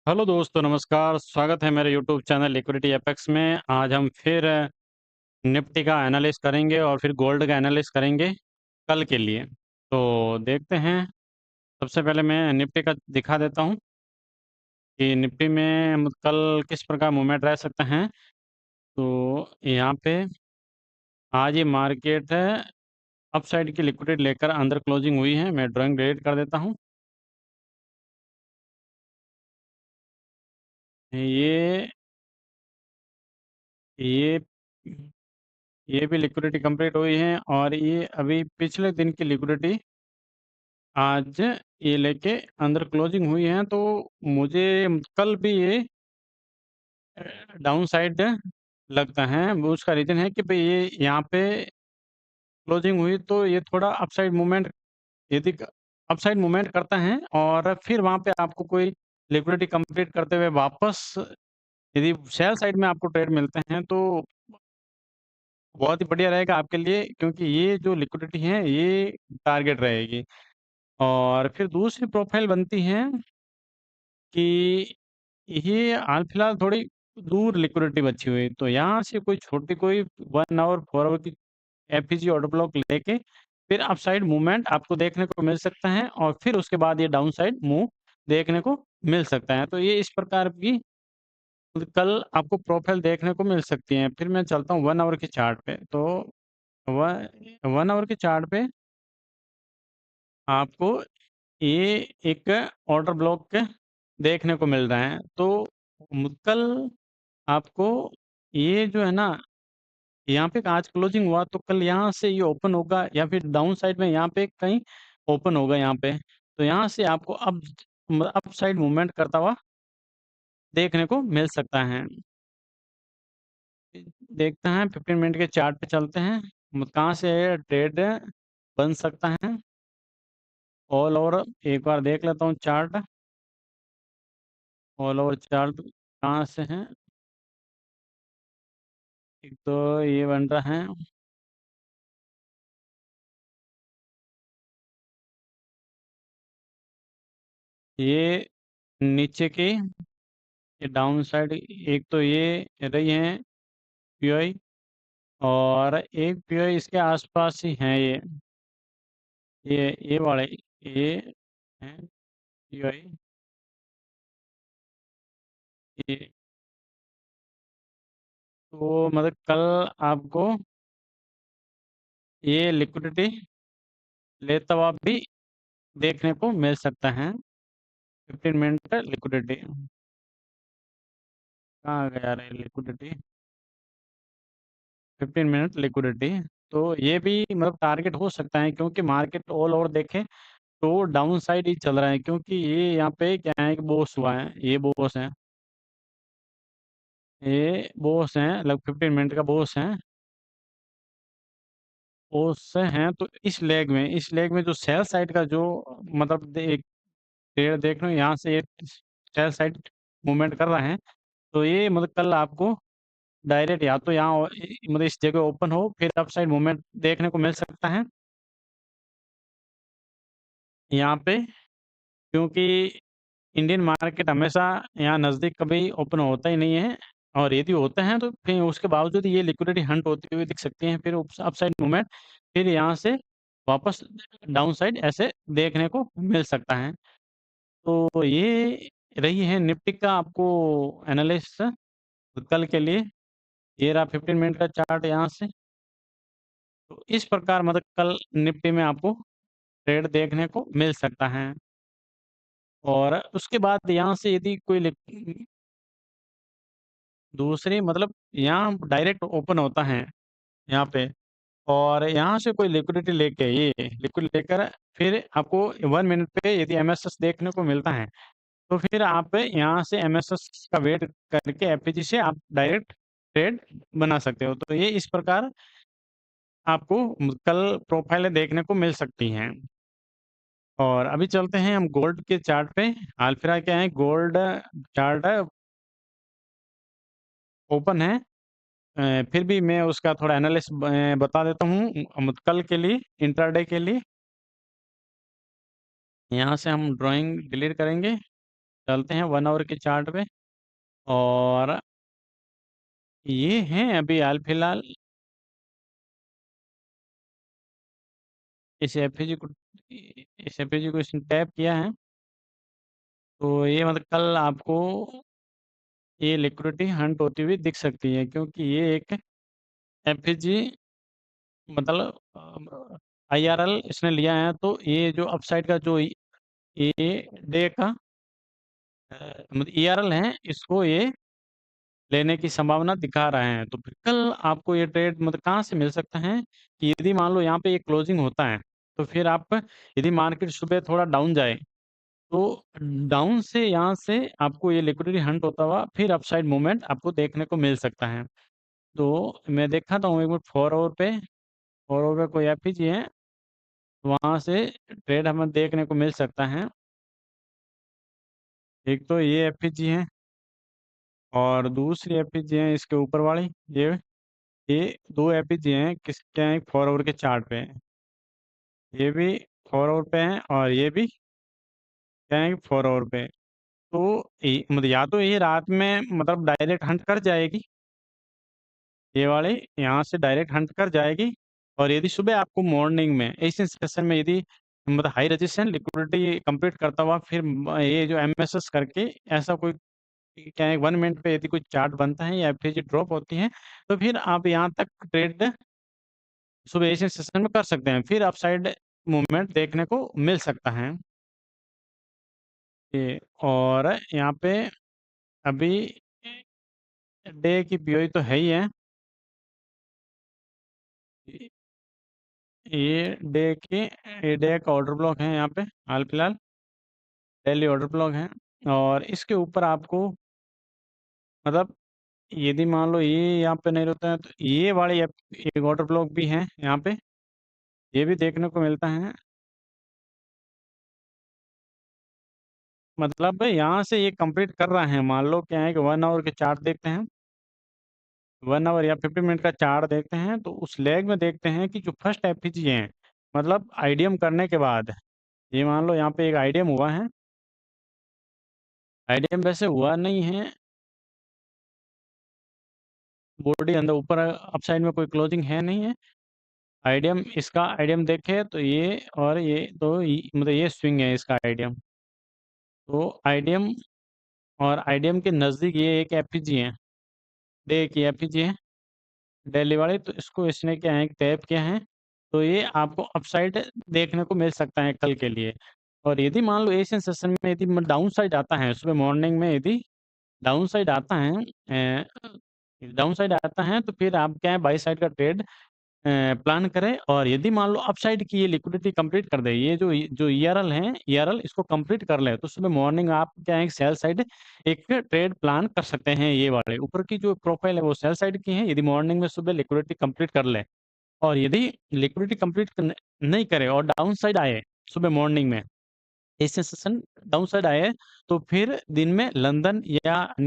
Hello दोस्तों, नमस्कार। स्वागत है मेरे यूट्यूब चैनल लिक्विडिटी एपेक्स में। आज हम फिर निफ्टी का एनालिसिस करेंगे और फिर गोल्ड का एनालिसिस करेंगे कल के लिए। तो देखते हैं। सबसे पहले मैं निफ्टी का दिखा देता हूँ कि निफ्टी में हम कल किस प्रकार मूवमेंट रह सकते हैं। तो यहाँ पे आज ये मार्केट अपसाइड की लिक्विडिटी लेकर अंदर क्लोजिंग हुई है। मैं ड्राइंग डिलीट कर देता हूँ। ये ये ये भी लिक्विडिटी कंप्लीट हुई है और ये अभी पिछले दिन की लिक्विडिटी आज ये लेके अंदर क्लोजिंग हुई है। तो मुझे कल भी ये डाउन साइड लगता है। वो उसका रीज़न है कि भाई ये यहाँ पे क्लोजिंग हुई तो ये थोड़ा अपसाइड मूवमेंट, यदि अपसाइड मूवमेंट करता है और फिर वहाँ पे आपको कोई लिक्विडिटी कंप्लीट करते हुए वापस यदि सेल साइड में आपको ट्रेड मिलते हैं तो बहुत ही बढ़िया रहेगा आपके लिए, क्योंकि ये जो लिक्विडिटी है ये टारगेट रहेगी। और फिर दूसरी प्रोफाइल बनती है कि ये हाल-फिलहाल थोड़ी दूर लिक्विडिटी बची हुई, तो यहाँ से कोई छोटी कोई 1 आवर, 4 आवर की एफईजी ऑर्डर ब्लॉक लेके फिर अपसाइड मूवमेंट आपको देखने को मिल सकता है और फिर उसके बाद ये डाउन साइड मूव देखने को मिल सकता है। तो ये इस प्रकार की कल आपको प्रोफाइल देखने को मिल सकती है। फिर मैं चलता हूँ 1 आवर के चार्ट पे। तो व 1 आवर के चार्ट पे आपको ये एक ऑर्डर ब्लॉक देखने को मिल रहा है। तो कल आपको ये जो है ना, यहाँ पे आज क्लोजिंग हुआ तो कल यहाँ से ये ओपन होगा या फिर डाउन साइड में यहाँ पे कहीं ओपन होगा यहाँ पे। तो यहाँ से आपको अप साइड मूवमेंट करता हुआ देखने को मिल सकता है। देखते हैं 15 मिनट के चार्ट पे चलते हैं। कहाँ से ट्रेड बन सकता है ऑल ओवर। एक बार देख लेता हूँ चार्ट। ऑल ओवर चार्ट कहाँ से है। एक तो ये बन रहा है, ये नीचे की, ये डाउन साइड। एक तो ये रही है पीओई और एक पीओई इसके आसपास ही है। ये वाले ये है पीओई। ये तो मतलब कल आपको ये लिक्विडिटी लेता हुआ भी देखने को मिल सकता है। 15 मिनट लिक्विडिटी कहाँ गया रे लिक्विडिटी। 15 मिनट लिक्विडिटी, तो ये भी मतलब टारगेट हो सकता है, क्योंकि मार्केट ऑल ओवर देखें तो डाउन साइड ही चल रहा है। क्योंकि ये यहाँ पे क्या है कि बॉस हुआ है, ये बॉस है, ये बॉस है, लगभग 15 मिनट का बॉस है। बॉस हैं तो इस लेग में जो सेल साइड का जो मतलब देख लो, यहाँ से ये सेल साइड मूवमेंट कर रहा है। तो ये मतलब कल आपको डायरेक्ट या तो यहाँ मतलब इस जगह ओपन हो फिर अप साइड मूवमेंट देखने को मिल सकता है यहाँ पे। क्योंकि इंडियन मार्केट हमेशा यहाँ नज़दीक कभी ओपन होता ही नहीं है, और यदि होते हैं तो फिर उसके बावजूद ये लिक्विडिटी हंट होती हुई दिख सकती है। फिर अप साइड मूवमेंट फिर यहाँ से वापस डाउन साइड ऐसे देखने को मिल सकता है। तो ये रही है निफ्टी का आपको एनालिसिस कल के लिए। ये रहा 15 मिनट का चार्ट यहाँ से। तो इस प्रकार मतलब कल निफ्टी में आपको ट्रेड देखने को मिल सकता है। और उसके बाद यहाँ से यदि कोई दूसरी मतलब यहाँ डायरेक्ट ओपन होता है यहाँ पे, और यहाँ से कोई लिक्विडिटी लेके ये लिक्विड लेकर फिर आपको 1 मिनट पे यदि एमएसएस देखने को मिलता है, तो फिर आप यहाँ से एमएसएस का वेट करके एफपीजी से आप डायरेक्ट ट्रेड बना सकते हो। तो ये इस प्रकार आपको कल प्रोफाइलें देखने को मिल सकती हैं। और अभी चलते हैं हम गोल्ड के चार्ट पे। हाल फिलहाल क्या है, गोल्ड चार्ट ओपन है। फिर भी मैं उसका थोड़ा एनालिसिस बता देता हूँ कल के लिए, इंट्राडे के लिए। यहाँ से हम ड्राइंग डिलीट करेंगे चलते हैं 1 आवर के चार्ट पे और ये हैं अभी हाल-फिलहाल इस एफएजी को इस एफएजी को इसने टैप किया है, तो ये मतलब कल आपको ये लिक्विडिटी हंट होती हुई दिख सकती है क्योंकि ये एक एफएजी मतलब आईआरएल इसने लिया है तो ये जो अपसाइड का जो ये डे का मतलब ईआरएल है इसको ये लेने की संभावना दिखा रहे हैं। तो फिर कल आपको ये ट्रेड मतलब कहाँ से मिल सकता है कि यदि मान लो यहाँ पे ये क्लोजिंग होता है, तो फिर आप यदि मार्केट सुबह थोड़ा डाउन जाए, तो डाउन से यहाँ से आपको ये लिक्विडिटी हंट होता हुआ फिर अपसाइड मूवमेंट आपको देखने को मिल सकता है। तो मैं दिखाता हूँ एक मिनट 4 आवर पे कोई एफपीजी है, वहाँ से ट्रेड हमें देखने को मिल सकता है। एक तो ये एफपीजी है और दूसरी एफपीजी है इसके ऊपर वाली ये 2 एपीजी हैं किसके हैं 4 आवर के चार्ट पे हैं। ये भी 4 आवर पे हैं और ये भी क्या है 4 आवर पे। तो मतलब या तो ये रात में मतलब डायरेक्ट हंट कर जाएगी, ये वाली यहाँ से डायरेक्ट हंट कर जाएगी और यदि सुबह आपको मॉर्निंग में एशियन सेशन में यदि मतलब हाई रेजिस्टेंस लिक्विडिटी कंप्लीट करता हुआ फिर ये जो एमएसएस करके ऐसा कोई क्या है 1 मिनट पे यदि कोई चार्ट बनता है या एफएजी ड्रॉप होती है, तो फिर आप यहाँ तक ट्रेड सुबह एशियन सेशन में कर सकते हैं, फिर अपसाइड मूवमेंट देखने को मिल सकता है। ये और यहाँ पे अभी डे की पीओई तो है ही है। ये डे का ऑर्डर ब्लॉक है यहाँ पे हाल-फिलहाल, डेली ऑर्डर ब्लॉक है और इसके ऊपर आपको मतलब यदि मान लो ये यहाँ पे नहीं रहता है, तो ये वाली एक ऑर्डर ब्लॉक भी है यहाँ पे, ये भी देखने को मिलता है। मतलब यहाँ से ये कंप्लीट कर रहा है, मान लो क्या है कि 1 आवर के चार्ट देखते हैं। 1 आवर या 50 मिनट का चार्ट देखते हैं, तो उस लेग में देखते हैं कि जो फर्स्ट एफपीजी है, मतलब आईडीएम करने के बाद, ये मान लो यहाँ पे एक आईडीएम हुआ है, आईडीएम वैसे हुआ नहीं है, बॉडी अंदर ऊपर अपसाइड में कोई क्लोजिंग है नहीं है। आईडीएम इसका आईडीएम देखें तो ये और ये तो मतलब ये स्विंग है इसका आईडीएम। तो आईडीएम और आईडीएम के नज़दीक ये एक एफपीजी है, डे की एफपीजी है। दिल्ली वाले तो इसको इसने क्या है टैप किया है, तो ये आपको अपसाइड देखने को मिल सकता है कल के लिए। और यदि मान लो एशियन सेशन में यदि डाउन साइड आता है, सुबह मॉर्निंग में यदि डाउन साइड आता है डाउन साइड आता है तो फिर आप क्या है बाई साइड का ट्रेड प्लान करें और यदि मान लो अपसाइड की ये लिक्विडिटी कंप्लीट कर दे, ये जो ईआरएल है, ईआरएल इसको कंप्लीट कर ले, तो सुबह मॉर्निंग आप क्या है सेल साइड एक ट्रेड प्लान कर सकते हैं। ये वाले ऊपर की जो प्रोफाइल है वो सेल साइड की है, यदि मॉर्निंग में सुबह लिक्विडिटी कंप्लीट कर ले और यदि लिक्विडिटी कंप्लीट नहीं करे और डाउन साइड आए सुबह मॉर्निंग में एशियन सेशन डाउन साइड आए, तो फिर दिन में लंदन या न्यू